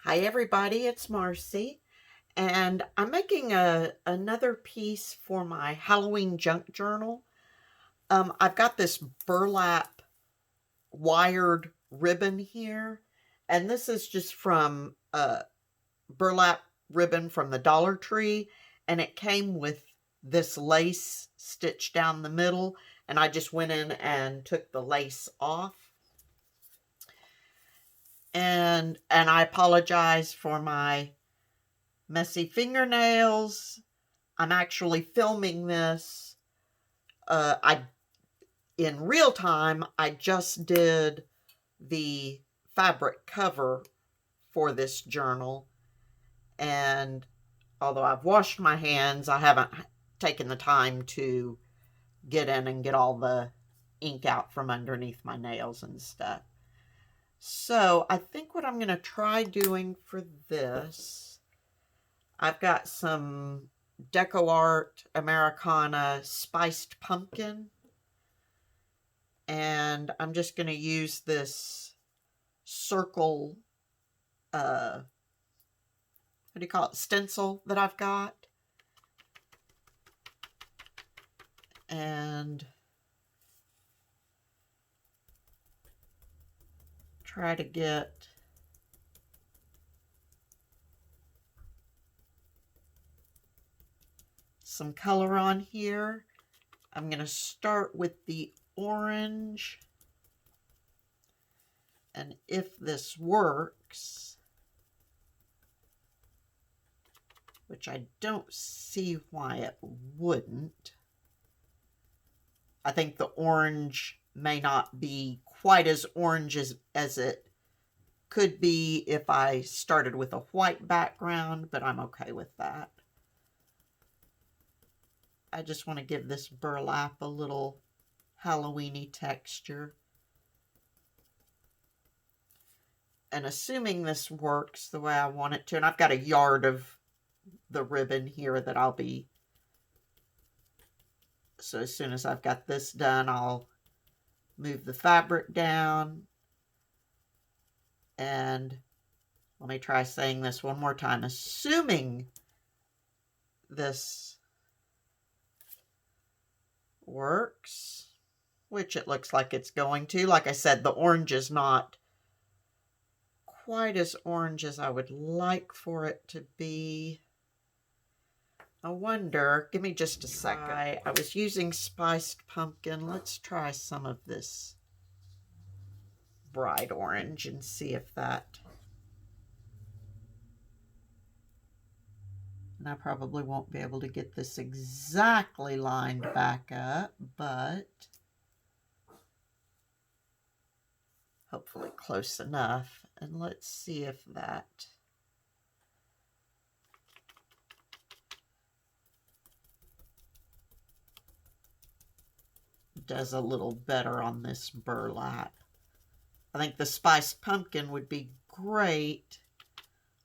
Hi everybody, it's Marcy, and I'm making another piece for my Halloween junk journal. I've got this burlap wired ribbon here, and this is just from burlap ribbon from the Dollar Tree, and it came with this lace stitched down the middle, and I just went in and took the lace off. And I apologize for my messy fingernails. I'm actually filming this. I in real time. I just did the fabric cover for this journal, and although I've washed my hands, I haven't taken the time to get in and get all the ink out from underneath my nails and stuff. So I think what I'm going to try doing for this, I've got some Deco Art Americana Spiced Pumpkin, and I'm just going to use this circle, what do you call it, stencil that I've got, and try to get some color on here. I'm going to start with the orange, and if this works, which I don't see why it wouldn't, I think the orange may not be quite as orange as it could be if I started with a white background, but I'm okay with that. I just want to give this burlap a little Halloween-y texture. And assuming this works the way I want it to, and I've got a yard of the ribbon here that I'll be, so as soon as I've got this done, I'll move the fabric down. And let me try saying this one more time. Assuming this works, which it looks like it's going to. Like I said, the orange is not quite as orange as I would like for it to be. I wonder, give me just a second. I was using spiced pumpkin. Let's try some of this bright orange and see if that, and I probably won't be able to get this exactly lined back up, but hopefully close enough. And let's see if that does a little better on this burlap. I think the spiced pumpkin would be great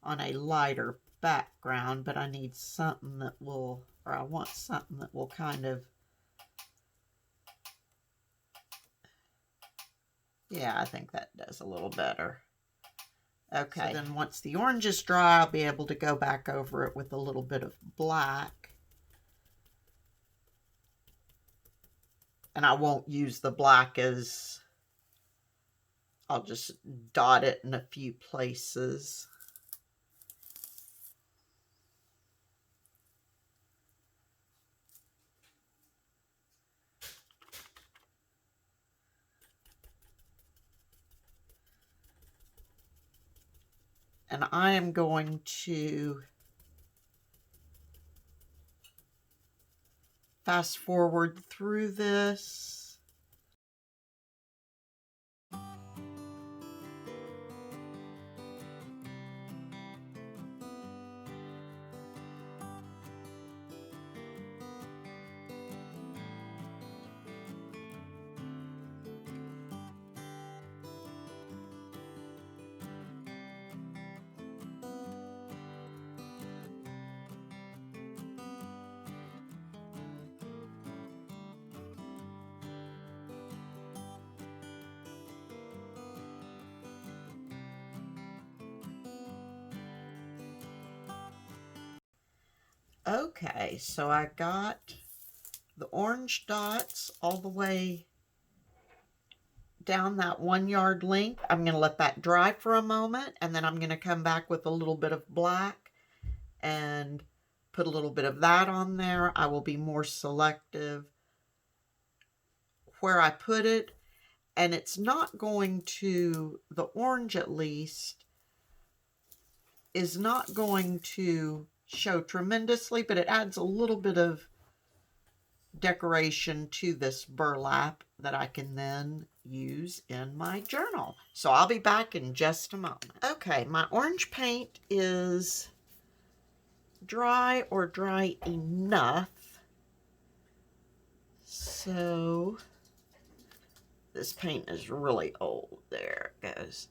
on a lighter background, but I need something that will, or I want something that will kind of, yeah, I think that does a little better. Okay, so then once the orange is dry, I'll be able to go back over it with a little bit of black. And I won't use the black as, I'll just dot it in a few places. And I am going to fast forward through this. Okay, so I got the orange dots all the way down that 1 yard length. I'm going to let that dry for a moment, and then I'm going to come back with a little bit of black and put a little bit of that on there. I will be more selective where I put it, and it's not going to, the orange at least, is not going to show tremendously, but it adds a little bit of decoration to this burlap that I can then use in my journal. So I'll be back in just a moment. Okay, my orange paint is dry or dry enough. So this paint is really old. There it goes.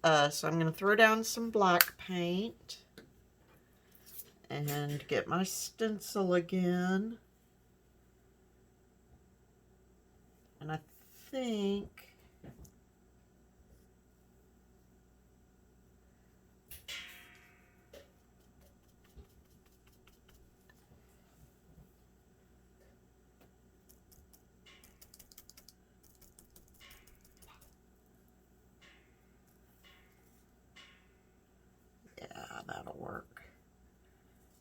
So I'm going to throw down some black paint and get my stencil again. And I think yeah, that'll work.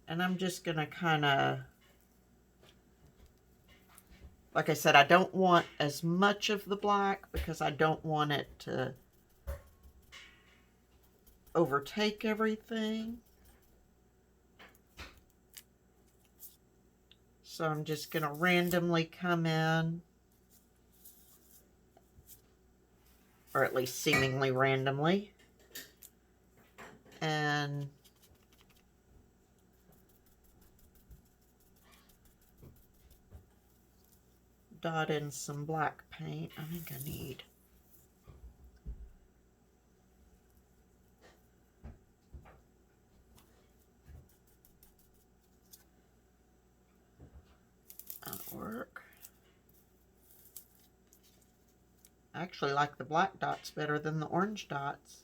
And I'm just going to kind of, like I said, I don't want as much of the black because I don't want it to overtake everything. So I'm just going to randomly come in, or at least seemingly randomly, and dot in some black paint. I think I need that'll work. I actually like the black dots better than the orange dots.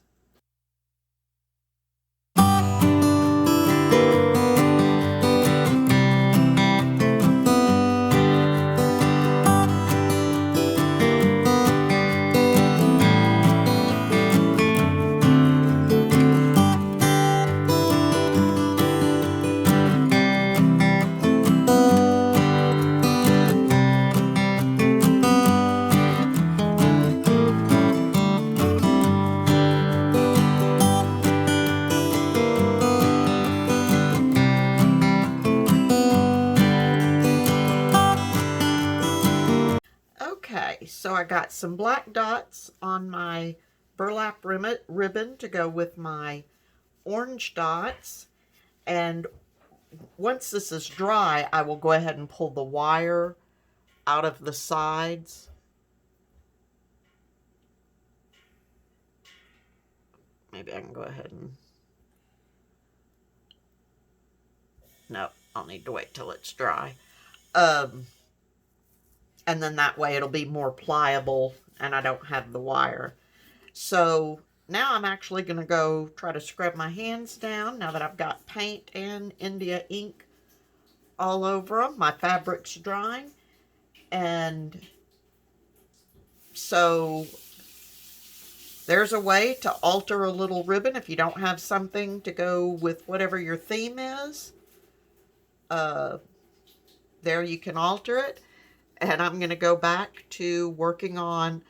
Okay, so I got some black dots on my burlap ribbon to go with my orange dots. And once this is dry, I will go ahead and pull the wire out of the sides. Maybe I can go ahead and... No, I'll need to wait till it's dry. And then that way it'll be more pliable and I don't have the wire. So now I'm actually going to go try to scrub my hands down now that I've got paint and India ink all over them. My fabric's drying. And so there's a way to alter a little ribbon if you don't have something to go with whatever your theme is. There you can alter it. And I'm going to go back to working on,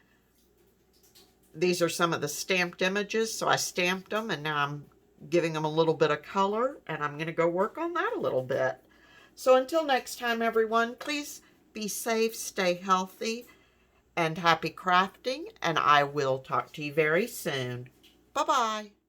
these are some of the stamped images, so I stamped them and now I'm giving them a little bit of color, and I'm going to go work on that a little bit. So until next time, everyone, please be safe, stay healthy, and happy crafting, and I will talk to you very soon. Bye-bye.